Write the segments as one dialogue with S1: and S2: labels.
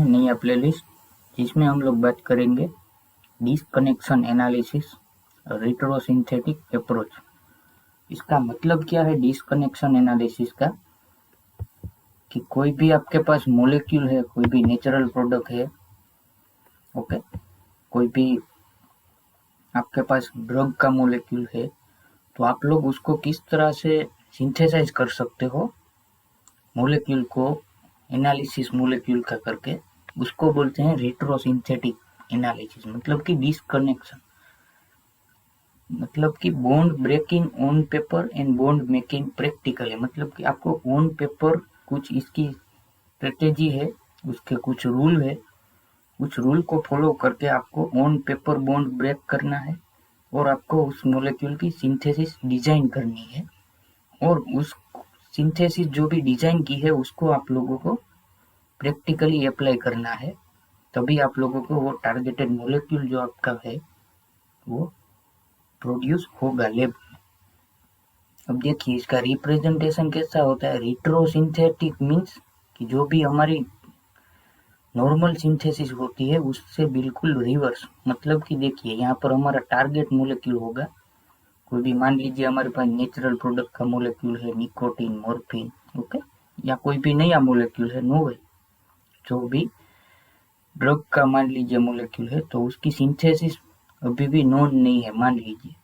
S1: नया प्लेलिस्ट जिसमें हम लोग बात करेंगे डिस्कनेक्शन एनालिसिस रिट्रोसिंथेटिक अप्रोच। इसका मतलब क्या है डिस्कनेक्शन एनालिसिस का, कि कोई भी आपके पास मॉलिक्यूल है, कोई भी नेचुरल प्रोडक्ट है, ओके, कोई भी आपके पास ड्रग का मॉलिक्यूल है, तो आप लोग उसको किस तरह से सिंथेसाइज कर सकते हो मॉलिक्यूल को, एनालिसिस मॉलिक्यूल का करके, उसको बोलते हैं रिट्रोसिंथेटिक एनालिसिस। मतलब कि डिस्कनेक्शन, मतलब कि bond breaking on paper and bond making practically. मतलब कि आपको ऑन पेपर कुछ इसकी स्ट्रेटेजी है, उसके कुछ रूल है, कुछ रूल को फॉलो करके आपको ऑन पेपर बॉन्ड ब्रेक करना है और आपको उस मॉलिक्यूल की सिंथेसिस डिजाइन करनी है, और उस सिंथेसिस जो भी डिजाइन की है उसको आप लोगों को प्रैक्टिकली अप्लाई करना है। तभी आप लोगों को वो टारगेटेड मॉलिक्यूल जो आपका है वो प्रोड्यूस होगा लैब में। अब देखिए इसका रिप्रेजेंटेशन कैसा होता है। रिट्रोसिंथेटिक मीन्स कि जो भी हमारी नॉर्मल सिंथेसिस होती है उससे बिल्कुल रिवर्स। मतलब कि देखिए यहाँ पर हमारा टारगेट मॉलिक्यूल होगा कोई भी, मान लीजिए हमारे पास नेचुरल प्रोडक्ट का मॉलिक्यूल है, निकोटीन, मॉर्फिन, ओके, या कोई भी नया मॉलिक्यूल है, नोवेल, जो भी ड्रग का मान लीजिए मॉलिक्यूल है, तो उसकी सिंथेसिस अभी भी नोन नहीं है मान लीजिए,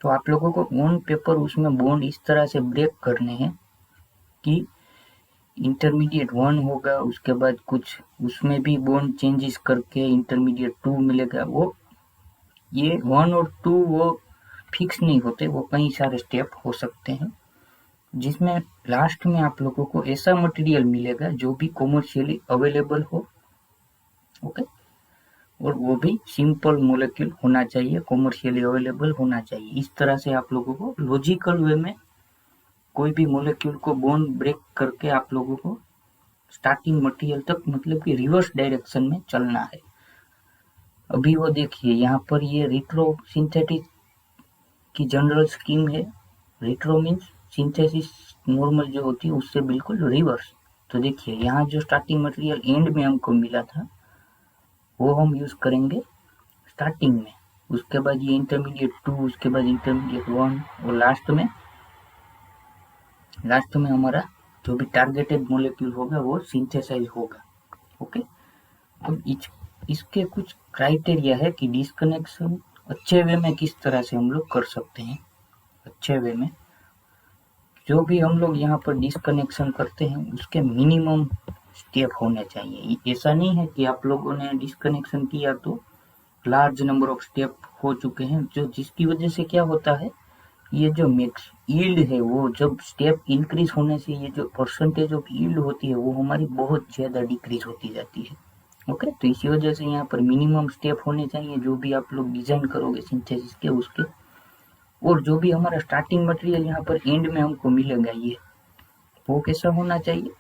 S1: तो आप लोगों को ऑन पेपर उसमें बॉन्ड इस तरह से ब्रेक करने हैं कि इंटरमीडिएट 1 होगा, उसके बाद कुछ उसमें भी बॉन्ड चेंजेस करके इंटरमीडिएट 2 मिलेगा। वो ये 1 और 2 वो फिक्स नहीं होते, वो कई सारे स्टेप हो सकते हैं, जिसमें लास्ट में आप लोगों को ऐसा मटेरियल मिलेगा जो भी कॉमर्शियली अवेलेबल हो, ओके, और वो भी सिंपल मॉलिक्यूल होना चाहिए, कॉमर्शियली अवेलेबल होना चाहिए। इस तरह से आप लोगों को लॉजिकल वे में कोई भी मॉलिक्यूल को बॉन्ड ब्रेक करके आप लोगों को स्टार्टिंग मटेरियल तक, मतलब कि रिवर्स डायरेक्शन में चलना है। अभी वो देखिए यहाँ पर ये रिट्रो सिंथेटिक की जनरल स्कीम है। रिट्रो मीन्स सिंथेसिस नॉर्मल जो होती है उससे बिल्कुल रिवर्स। तो देखिए यहाँ जो स्टार्टिंग मटेरियल एंड में हमको मिला था वो हम यूज करेंगे स्टार्टिंग में, उसके बाद ये इंटरमीडिएट 2, उसके बाद इंटरमीडिएट 1, और लास्ट में हमारा जो भी टारगेटेड मॉलिक्यूल होगा वो सिंथेसाइज होगा, ओके। तो इसके कुछ क्राइटेरिया है कि डिस्कनेक्शन अच्छे वे में किस तरह से हम लोग कर सकते हैं। अच्छे वे में जो भी हम लोग यहाँ पर डिस्कनेक्शन करते हैं उसके मिनिमम स्टेप होने चाहिए। ऐसा नहीं है कि आप लोगों ने डिस्कनेक्शन किया तो लार्ज नंबर ऑफ स्टेप हो चुके हैं, जो जिसकी वजह से क्या होता है, ये जो मिक्स यील्ड है वो जब स्टेप इंक्रीज होने से ये जो परसेंटेज ऑफ यील्ड होती है वो हमारी बहुत ज्यादा डिक्रीज होती जाती है, ओके। तो इसी वजह से यहाँ पर मिनिमम स्टेप होने चाहिए जो भी आप लोग डिजाइन करोगे सिंथेसिस के उसके, और जो भी हमारा स्टार्टिंग मटेरियल यहाँ पर एंड में हमको मिलेगा ये, वो कैसा होना चाहिए,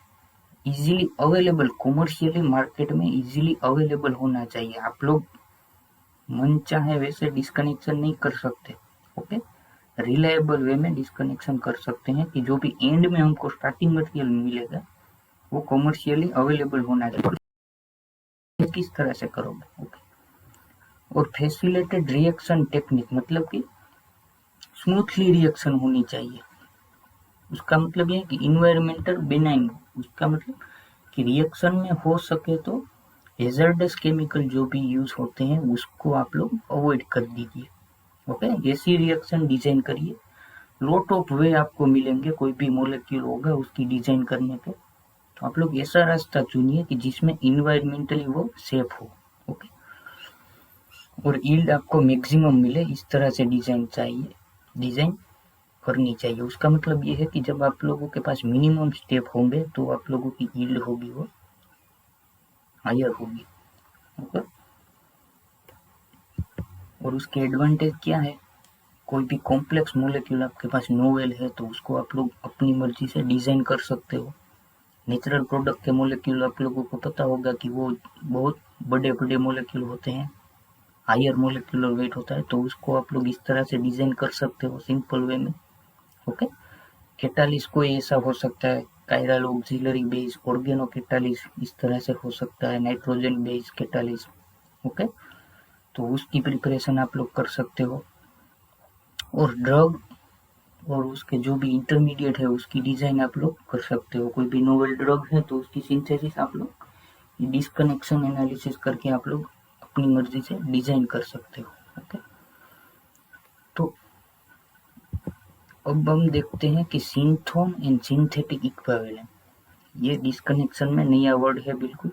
S1: इजीली अवेलेबल, कॉमर्शियली मार्केट में इजीली अवेलेबल होना चाहिए। आप लोग मन चाहे वैसे डिस्कनेक्शन नहीं कर सकते, ओके। रिलायबल वे में डिस्कनेक्शन कर सकते हैं कि जो भी एंड में हमको स्टार्टिंग मटेरियल मिलेगा वो कॉमर्शियली अवेलेबल होना चाहिए। किस तरह से करोगे, ओके। और फैसिलिटेड रिएक्शन टेक्निक, मतलब कि स्मूथली रिएक्शन होनी चाहिए। उसका मतलब ये है कि इन्वायरमेंटल बेनाइन, उसका मतलब कि रिएक्शन में हो सके तो हेजर्डस केमिकल जो भी यूज होते हैं उसको आप लोग अवॉइड कर दीजिए, ओके। ऐसी रिएक्शन डिजाइन करिए। लॉट ऑफ वे आपको मिलेंगे, कोई भी मॉलिक्यूल होगा उसकी डिजाइन करने के, तो आप लोग ऐसा रास्ता चुनिए कि जिसमें इन्वायरमेंटली वो सेफ हो, ओके, और यील्ड आपको मैक्सिमम मिले, इस तरह से डिजाइन करनी चाहिए। उसका मतलब ये है कि जब आप लोगों के पास मिनिमम स्टेप होंगे तो आप लोगों की यील्ड होगी वो हायर होगी, ओके। और उसके एडवांटेज क्या है, कोई भी कॉम्प्लेक्स मॉलिक्यूल आपके पास नोवेल है तो उसको आप लोग अपनी मर्जी से डिजाइन कर सकते हो। नेचुरल प्रोडक्ट के मॉलिक्यूल आप लोगों को पता होगा कि वो बहुत बड़े बड़े मॉलिक्यूल होते हैं, हायर मॉलिक्यूलर वेट होता है, तो उसको आप लोग इस तरह से डिजाइन कर सकते हो सिंपल वे में, ओके। कैटालिस्ट कोई ऐसा हो सकता है chiral auxiliary base, organo catalysis, इस तरह से हो सकता है, नाइट्रोजन बेस कैटालिस। ओके, तो उसकी प्रिपरेशन आप लोग कर सकते हो। और ड्रग और उसके जो भी इंटरमीडिएट है उसकी डिजाइन आप लोग कर सकते हो। कोई भी नोवेल ड्रग है तो उसकी सिंथेसिस आप लोग डिस्कनेक्शन एनालिसिस करके आप लोग अपनी मर्जी से डिजाइन कर सकते हो। ओके, तो अब हम देखते हैं कि सिंथोन एंड सिंथेटिक इक्विवेलेंट, ये डिस्कनेक्शन में नया वर्ड है बिल्कुल।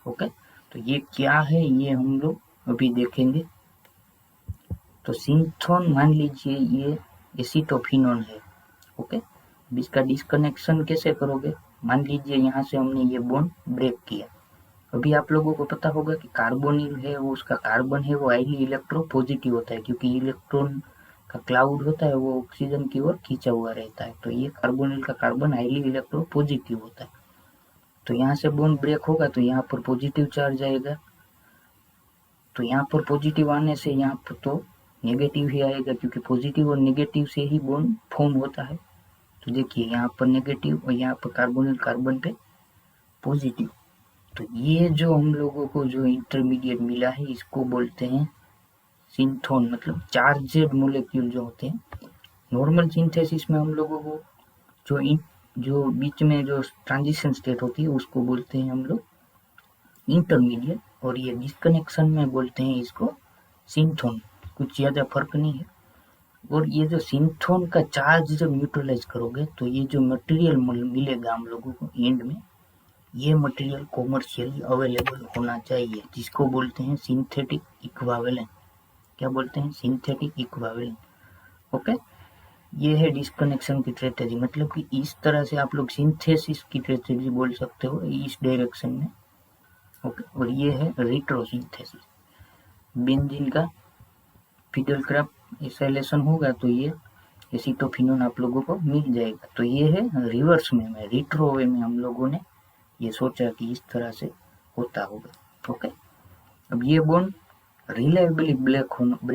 S1: ओके, तो ये क्या है ये हम लोग अभी देखेंगे। तो सिंथोन मान लीजिए ये एसीटोफिनोन है। ओके, इसका डिस्कनेक्शन कैसे करोगे? मान लीजिए यहाँ से हमने ये बॉन्ड ब्रेक किया। अभी आप लोगों को पता होगा कि कार्बोनिल है वो, उसका कार्बन है वो हाईली इलेक्ट्रोपॉजिटिव होता है, क्योंकि इलेक्ट्रॉन का क्लाउड होता है वो ऑक्सीजन की ओर खींचा हुआ रहता है। तो ये कार्बोनिल का कार्बन हाईली इलेक्ट्रोपॉजिटिव होता है। तो यहाँ से बॉन्ड ब्रेक होगा तो यहाँ पर पॉजिटिव चार्ज आएगा, तो यहाँ पर पॉजिटिव आने से यहाँ पर तो नेगेटिव ही आएगा, क्योंकि पॉजिटिव और नेगेटिव से ही बॉन्ड फॉर्म होता है। तो देखिए यहाँ पर नेगेटिव और यहाँ पर कार्बोनिल कार्बन पे पॉजिटिव। तो ये जो हम लोगों को जो इंटरमीडिएट मिला है इसको बोलते हैं सिंथोन, मतलब चार्जेड मोलेक्यूल जो होते हैं। नॉर्मल सिंथेसिस में हम लोगों को जो बीच में जो ट्रांजिशन स्टेट होती है उसको बोलते हैं हम लोग इंटरमीडिएट, और ये डिस्कनेक्शन में बोलते हैं इसको सिंथोन। कुछ ज़्यादा फर्क नहीं है। और ये जो सिंथोन का चार्ज जब न्यूट्रलाइज करोगे तो ये जो मटेरियल मिलेगा हम लोगों को एंड में, ये मटेरियल कॉमर्शियली अवेलेबल होना चाहिए, जिसको बोलते हैं सिंथेटिक इक्विवेलेंट। क्या बोलते हैं? Synthetic equivalent. ओके, ये है डिस्कनेक्शन की स्ट्रेटेजी, मतलब कि इस तरह से आप लोग सिंथेसिस की स्ट्रेटेजी बोल सकते हो इस डायरेक्शन में। ओके, और ये है रिट्रोसिंथेसिस। बेंजीन का फिडल क्रैप एसाइलेशन होगा तो ये एसीटोफिनोन आप लोगों को मिल जाएगा। तो ये है रिवर्स में रिट्रो वे में हम लोगों ने ये सोचा कि इस तरह से होता होगा। ओके, अब ये बॉन्ड रिलायबली ब्रेक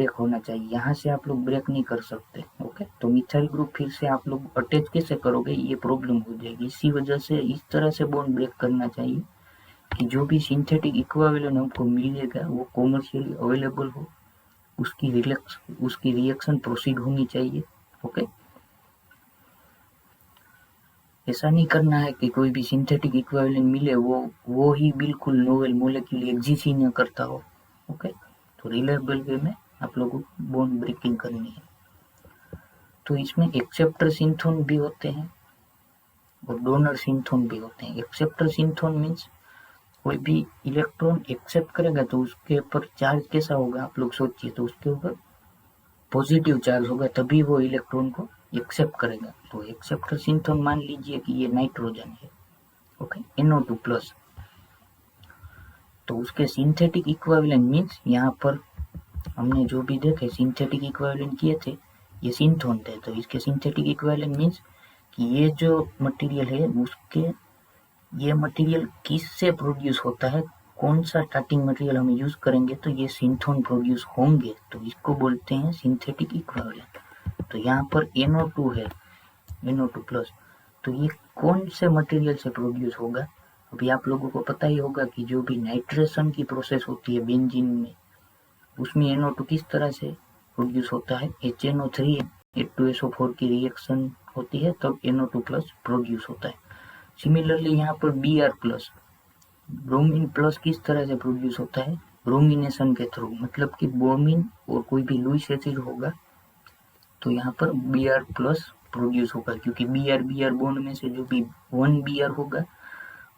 S1: होना चाहिए, यहाँ से आप लोग ब्रेक नहीं कर सकते। ओके, तो मिथाइल ग्रुप फिर से आप लोग अटैच कैसे करोगे, ये प्रॉब्लम हो जाएगी। इसी वजह से इस तरह से बॉन्ड ब्रेक करना चाहिए कि जो भी सिंथेटिक इक्विवेलेंट हमको मिलेगा वो कॉमर्शियली अवेलेबल हो, उसकी रिएक्शन प्रोसीड होनी चाहिए। ओके, ऐसा नहीं करना है कि कोई भी सिंथेटिक इक्विवेलेंट मिले वो ही बिल्कुल नोवेल मोलेक्यूल एग्जिस्ट ही न करता हो। ओके, तो रिलायबल वे में आप लोगों को बॉन्ड ब्रेकिंग करनी है। तो इसमें एक्सेप्टर सिंथोन भी होते हैं और डोनर सिंथोन भी होते हैं। एक्सेप्टर सिंथोन मीन्स कोई भी इलेक्ट्रॉन एक्सेप्ट करेगा तो उसके ऊपर चार्ज कैसा होगा आप लोग सोचिए, तो उसके ऊपर पॉजिटिव चार्ज होगा, तभी वो इलेक्ट्रॉन को एक्सेप्ट करेगा। तो एक्सेप्टर सिंथोन मान लीजिए कि ये नाइट्रोजन है। Okay, NO2 plus. तो उसके सिंथेटिक इक्विवेलेंट मीन्स यहाँ पर हमने जो भी देखे सिंथेटिक इक्विवेलेंट किए थे ये सिंथोन थे। तो इसके सिंथेटिक इक्विवेलेंट मीन्स कि ये जो मटेरियल है उसके ये मटेरियल किससे प्रोड्यूस होता है, कौन सा स्टार्टिंग मटेरियल हम यूज करेंगे तो ये सिंथोन प्रोड्यूस होंगे, तो इसको बोलते हैं सिंथेटिक इक्विवेलेंट। तो यहाँ पर NO2 है, NO2 प्लस, तो ये कौन से मटेरियल से प्रोड्यूस होगा? अभी आप लोगों को पता ही होगा कि जो भी नाइट्रेशन की प्रोसेस होती है बेंजीन में, उसमें NO2 किस तरह से प्रोड्यूस होता है, HNO3 H2SO4 की रिएक्शन होती है तब NO2 प्लस प्रोड्यूस होता है। सिमिलरली यहाँ पर Br प्लस, ब्रोमीन प्लस किस तरह से प्रोड्यूस होता है, ब्रोमिनेशन के थ्रू, मतलब कि ब्रोमीन और कोई भी लुईस एसिड होगा तो यहाँ पर Br प्लस प्रोड्यूस होगा, क्योंकि Br बॉन्ड में से जो भी 1 Br होगा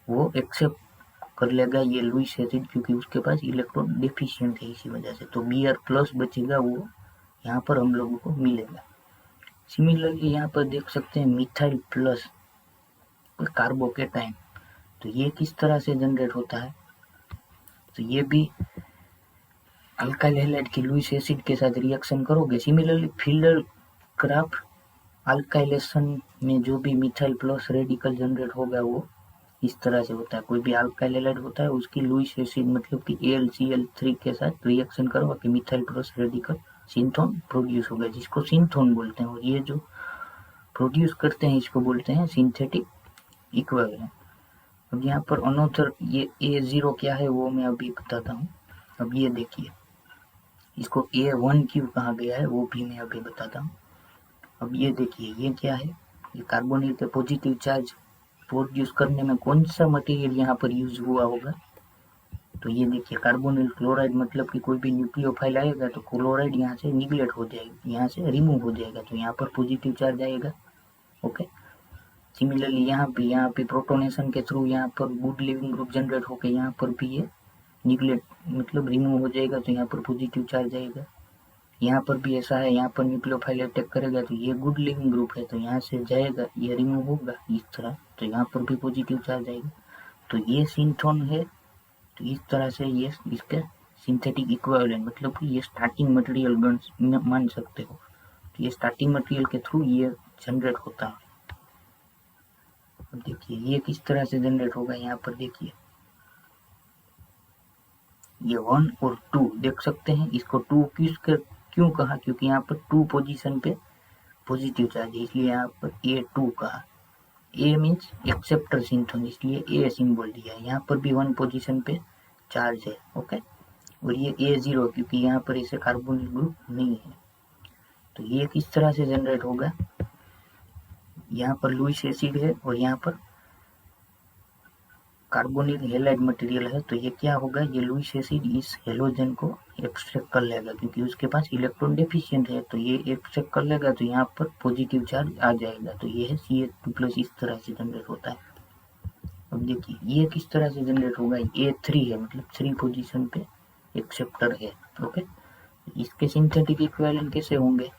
S1: वो एक्सेप्ट कर लेगा ये लुईस एसिड, क्योंकि उसके पास इलेक्ट्रॉन डेफिशिएंट है, इसी वजह से तो Br प्लस बचेगा, वो यहाँ पर हम लोगों को मिलेगा। सिमिलरली यहाँ पर देख सकते हैं मिथाइल प्लस कार्बोकेटाइन, तो ये किस तरह से जनरेट होता है, तो ये भी अल्काइल हैलाइड की लुईस एसिड के साथ रिएक्शन करोगे। सिमिलरली फिल्डर क्राफ्ट अल्काइलेशन में जो भी मिथाइल प्लस रेडिकल जनरेट होगा वो इस तरह से होता है। कोई भी अल्काइल हैलाइड होता है उसकी लुईस एसिड मतलब कि AlCl3 के साथ रिएक्शन करो कि मिथाइल प्लस रेडिकल सिंथोन प्रोड्यूस होगा, जिसको सिंथोन बोलते हैं। और ये जो प्रोड्यूस करते हैं इसको बोलते हैं सिंथेटिक इक्विवेलेंट। अब यहाँ पर अनोथर ये A0 क्या है वो मैं अभी बताता हूँ। अब ये देखिए, इसको A1 क्यों कहा गया है वो भी मैं अभी बताता हूँ। अब ये देखिए, ये क्या है, ये कार्बोनिल के पॉजिटिव चार्ज प्रोड्यूस करने में कौन सा मटेरियल यहाँ पर यूज हुआ होगा। तो ये देखिए, कार्बोनिल क्लोराइड, मतलब कि कोई भी न्यूक्लियोफाइल आएगा तो क्लोराइड यहाँ से निगलेक्ट हो जाएगा, यहाँ से रिमूव हो जाएगा, तो यहाँ पर पॉजिटिव चार्ज आएगा। ओके, सिमिलरली यहाँ पे प्रोटोनेशन के थ्रू यहाँ पर गुड लिविंग ग्रुप जनरेट होकर यहाँ पर भी ये निगलेक्ट मतलब रिमूव हो जाएगा, तो यहाँ पर पॉजिटिव चार्ज आएगा। यहाँ पर भी ऐसा है, यहाँ पर न्यूक्लियोफाइल अटैक करेगा तो ये गुड लिविंग ग्रुप है, तो यहाँ से जाएगा, ये रिमूव होगा इस तरह, तो यहाँ पर भी पॉजिटिव चार्ज आएगा। तो ये सिंथोन है, तो इस तरह से ये इसके सिंथेटिक इक्विवेलेंट, मतलब कि ये स्टार्टिंग मटेरियल मान सकते हो। तो ये स्टार्टिंग मटेरियल के थ्रू ये जनरेट होता है। अब देखिए ये किस तरह से जनरेट होगा, यहाँ पर देखिए ये 1 और 2 देख सकते हैं। इसको 2 क्यों कहा, क्योंकि यहाँ पर 2 पोजीशन पे पॉजिटिव चार्ज है, इसलिए यहाँ पर A2 कहा। A मीन्स एक्सेप्टर सिंथोन, इसलिए A सिंबल दिया है। यहाँ पर भी 1 पोजीशन पे चार्ज है। ओके, और ये A0 क्योंकि यहाँ पर इसे कार्बोनिल ग्रुप नहीं है। तो ये किस तरह से जनरेट होगा, यहाँ पर लुईस एसिड है और यहाँ पर कार्बोनिल हैलाइड मटेरियल है, तो ये क्या होगा, ये लुईस एसिड इस हेलोजन को एक्सट्रैक्ट कर लेगा, क्योंकि उसके पास इलेक्ट्रॉन डेफिशिएंट है, तो ये एक्सट्रैक्ट कर लेगा, तो यहाँ पर पॉजिटिव चार्ज आ जाएगा, तो ये है CH2+, इस तरह से जनरेट होता है। अब देखिए ये किस तरह से जनरेट होगा, A3 है, मतलब 3 पोजीशन पे एक्सेप्टर है। ओके, इसके सिंथेटिक इक्विवेलेंट कैसे होंगे,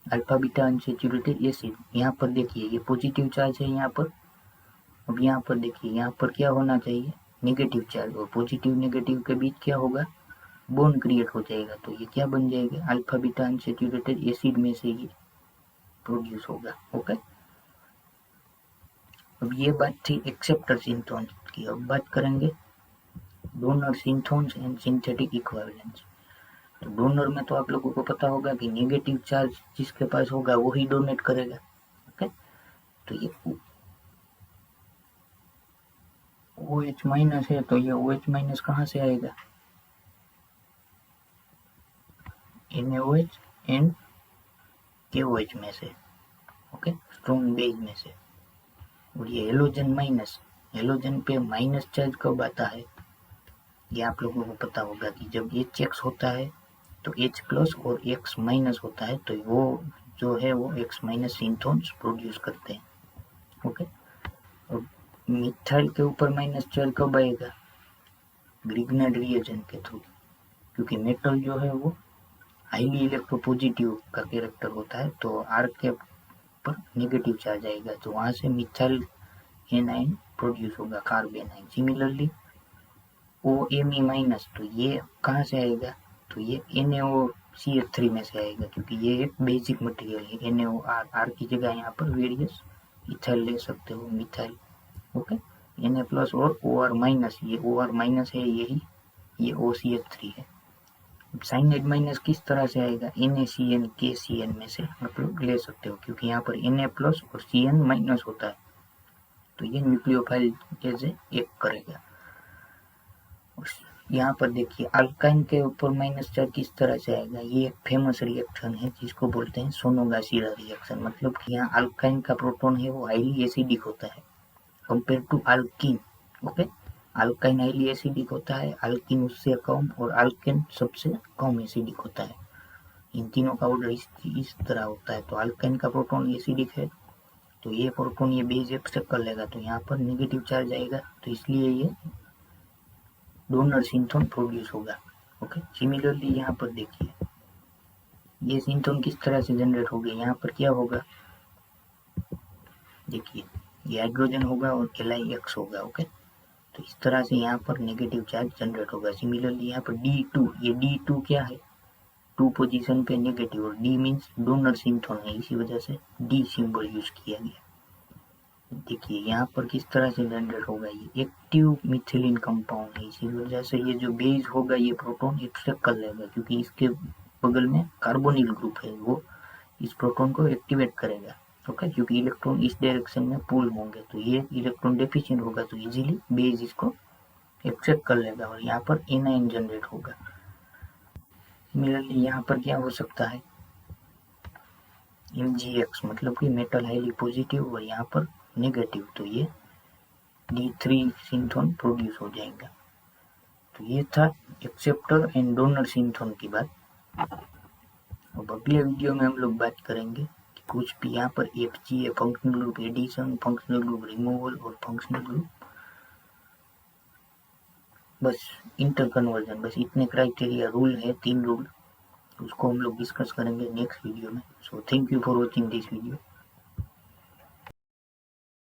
S1: अल्फा बीटा अनसैचुरेटेड एसिड। यहाँ पर देखिए ये पॉजिटिव चार्ज है यहाँ पर। अब यहाँ पर देखिए, यहाँ पर क्या होना चाहिए, नेगेटिव चार्ज, और पॉजिटिव नेगेटिव के बीच क्या होगा, बॉन्ड क्रिएट हो जाएगा, तो ये क्या बन जाएगा, अल्फा बीटा अनसैचुरेटेड एसिड में से ये प्रोड्यूस होगा। ओके, अब ये बात थी एक्सेप्टर सिंथोन्स की। अब बात करेंगे डोनर सिंथोन्स एंड सिंथेटिक इक्विवेलेंट्स। तो डोनर में तो आप लोगों को पता होगा कि नेगेटिव चार्ज जिसके पास होगा वही डोनेट करेगा। ओके, तो ये OH माइनस है, तो ये OH माइनस कहाँ से आएगा, NaOH एंड KOH में से। ओके, स्ट्रॉन्ग बेस में से। और ये हेलोजन माइनस, हेलोजन पे माइनस चार्ज कब आता है, ये आप लोगों को पता होगा कि जब HX होता है तो H प्लस और X माइनस होता है, तो वो जो है वो X माइनस सिंथोन्स प्रोड्यूस करते हैं। ओके, और मिथाइल के ऊपर माइनस चार्ज कब आएगा, ग्रिग्नार्ड रिएजेंट के थ्रू, क्योंकि मेटल जो है वो हाईली इलेक्ट्रोपॉजिटिव का कैरेक्टर होता है, तो R के पर नेगेटिव चार्ज आएगा, तो वहां से मिथाइल एनाइन प्रोड्यूस होगा, कार्बन आइन। सिमिलरली OMe माइनस, तो ये कहाँ से आएगा, तो ये NaOCH3 में से आएगा, क्योंकि ये एक बेसिक मटेरियल है। NaOR, R की जगह यहाँ पर वेरियस इथाइल ले सकते हो, मिथाइल। ओके, Na प्लस और OR माइनस, ये OR माइनस है, यही ये OCH3 है। साइनाइड माइनस किस तरह से आएगा, NaCN KCN में से आप लोग ले सकते हो, क्योंकि यहाँ पर Na प्लस और CN माइनस होता है, तो ये न्यूक्लियोफाइल जैसे एक करेगा। यहाँ पर देखिए अल्काइन के ऊपर माइनस चार्ज किस तरह से आएगा, ये एक फेमस रिएक्शन है जिसको बोलते हैं सोनोगाशिरा रिएक्शन, मतलब कि यहाँ अल्काइन का प्रोटॉन है वो हाईली एसिडिक होता है compare to alkene. Okay, alkyne highly acidic होता है, अल्कीन उससे कम, और अल्केन सबसे कम एसिडिक होता है। इन तीनों का ऑर्डर इस तरह होता है। तो अल्काइन का प्रोटॉन एसिडिक है, तो ये प्रोटॉन ये बेस एक्सेप्ट कर लेगा, तो यहाँ पर नेगेटिव चार्ज आएगा, तो इसलिए ये डोनर सिंथोन प्रोड्यूस होगा। ओके, सिमिलरली यहाँ पर देखिए ये सिंथोन किस तरह से जनरेट होगी, यहाँ पर क्या होगा, देखिए ये हाइड्रोजन होगा और LiX होगा। ओके, तो इस तरह से यहाँ पर नेगेटिव चार्ज जनरेट होगा। सिमिलरली यहाँ पर D2, ये D2 क्या है, 2 पोजीशन पे नेगेटिव, और D मीन्स डोनर सिंथोन है, इसी वजह से D सिंबल यूज किया गया। देखिए यहाँ पर किस तरह से जनरेट होगा, ये एक्टिव मिथिलीन कंपाउंड है, इसी वजह से ये जो बेस होगा ये प्रोटॉन एक्सट्रैक्ट कर लेगा, क्योंकि इसके बगल में कार्बोनिल ग्रुप है, वो इस प्रोटॉन को एक्टिवेट करेगा। ओके, क्योंकि इलेक्ट्रॉन इस डायरेक्शन में पुल होंगे, तो ये इलेक्ट्रॉन डेफिशिएंट होगा तो इजीली बेस इसको एक्सेप्ट कर लेगा और यहाँ पर एनायन जनरेट होगा। सिमिलरली यहाँ पर क्या हो सकता है, MgX मतलब कि मेटल हाईली पॉजिटिव और यहाँ पर नेगेटिव, तो ये D3 सिंथोन प्रोड्यूस हो जाएगा। तो ये था एक्सेप्टर एंड डोनर सिंथोन की बात। अब अगले वीडियो में हम लोग बात करेंगे कि कुछ भी यहाँ पर FG functional group addition, functional group removal और फंक्शनल ग्रुप बस इंटर कन्वर्जन, बस इतने क्राइटेरिया रूल है, 3 रूल, उसको हम लोग डिस्कस करेंगे नेक्स्ट वीडियो में। So thank you for watching this video.